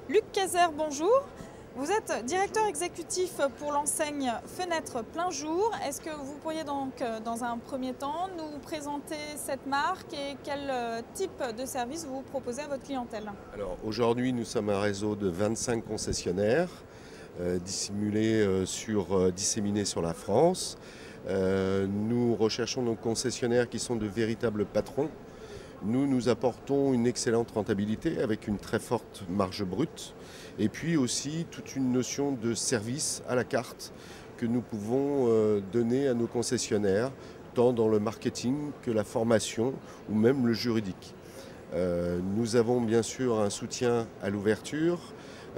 Luc Cazer, bonjour. Vous êtes directeur exécutif pour l'enseigne Fenêtre Plein Jour. Est-ce que vous pourriez donc, dans un premier temps, nous présenter cette marque et quel type de service vous proposez à votre clientèle? Alors aujourd'hui, nous sommes un réseau de 25 concessionnaires disséminés sur la France. Nous recherchons nos concessionnaires qui sont de véritables patrons. Nous apportons une excellente rentabilité avec une très forte marge brute et puis aussi toute une notion de service à la carte que nous pouvons donner à nos concessionnaires, tant dans le marketing que la formation ou même le juridique. Nous avons bien sûr un soutien à l'ouverture,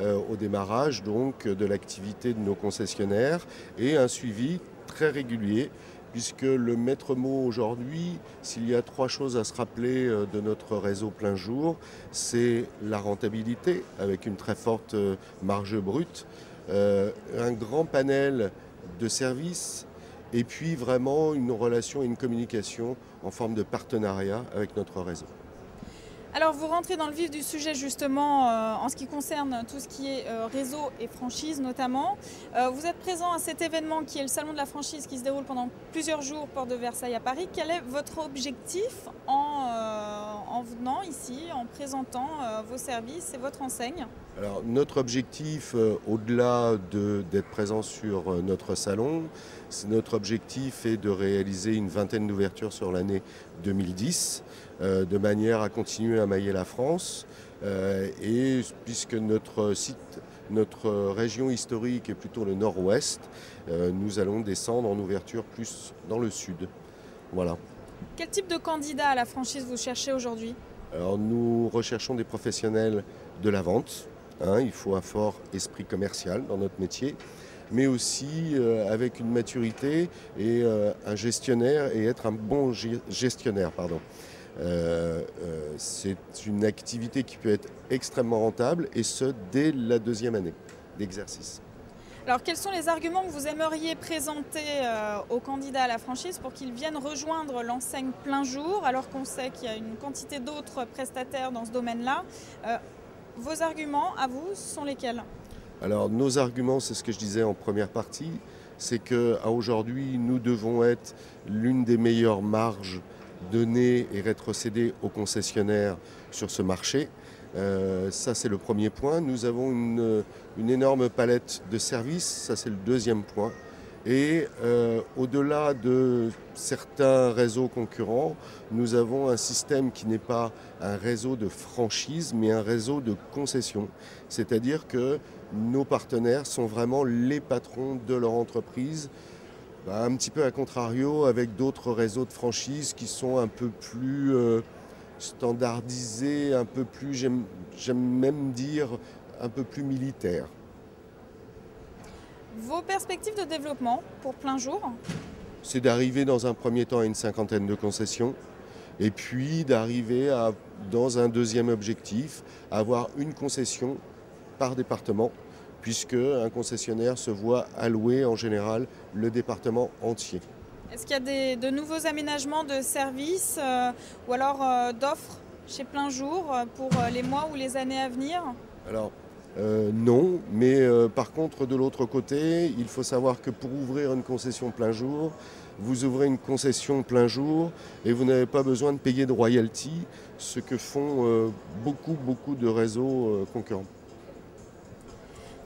au démarrage donc de l'activité de nos concessionnaires et un suivi très régulier, puisque le maître mot aujourd'hui, s'il y a trois choses à se rappeler de notre réseau plein jour, c'est la rentabilité avec une très forte marge brute, un grand panel de services et puis vraiment une relation et une communication en forme de partenariat avec notre réseau. Alors vous rentrez dans le vif du sujet justement en ce qui concerne tout ce qui est réseau et franchise notamment. Vous êtes présent à cet événement qui est le Salon de la franchise qui se déroule pendant plusieurs jours porte de Versailles à Paris. Quel est votre objectif en venant ici, en présentant vos services et votre enseigne? Alors, notre objectif, au-delà d'être présent sur notre salon, notre objectif est de réaliser une vingtaine d'ouvertures sur l'année 2010, de manière à continuer à mailler la France. Et puisque notre région historique est plutôt le nord-ouest, nous allons descendre en ouverture plus dans le sud. Voilà. Quel type de candidat à la franchise vous cherchez aujourd'hui? Alors, nous recherchons des professionnels de la vente. Il faut un fort esprit commercial dans notre métier, mais aussi avec une maturité et un gestionnaire et être un bon gestionnaire. C'est une activité qui peut être extrêmement rentable et ce, dès la deuxième année d'exercice. Alors quels sont les arguments que vous aimeriez présenter aux candidats à la franchise pour qu'ils viennent rejoindre l'enseigne Plein Jour, alors qu'on sait qu'il y a une quantité d'autres prestataires dans ce domaine-là? Vos arguments, à vous, sont lesquels? Alors, nos arguments, c'est ce que je disais en première partie, c'est qu'à aujourd'hui, nous devons être l'une des meilleures marges données et rétrocédées aux concessionnaires sur ce marché. Ça, c'est le premier point. Nous avons une énorme palette de services, ça, c'est le deuxième point. Et au-delà de certains réseaux concurrents, nous avons un système qui n'est pas un réseau de franchise, mais un réseau de concession. C'est-à-dire que nos partenaires sont vraiment les patrons de leur entreprise, un petit peu à contrario avec d'autres réseaux de franchise qui sont un peu plus standardisés, un peu plus, j'aime même dire, un peu plus militaires. Vos perspectives de développement pour Plein Jour? C'est d'arriver dans un premier temps à une cinquantaine de concessions et puis d'arriver dans un deuxième objectif, à avoir une concession par département, puisque un concessionnaire se voit allouer en général le département entier. Est-ce qu'il y a de nouveaux aménagements de services ou alors d'offres chez Plein Jour pour les mois ou les années à venir? Alors, non, mais par contre, de l'autre côté, il faut savoir que pour ouvrir une concession Plein Jour, vous ouvrez une concession Plein Jour et vous n'avez pas besoin de payer de royalty, ce que font beaucoup de réseaux concurrents.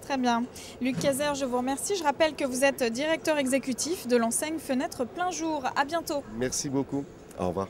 Très bien. Luc Cazer, je vous remercie. Je rappelle que vous êtes directeur exécutif de l'enseigne Fenêtre Plein Jour. À bientôt. Merci beaucoup. Au revoir.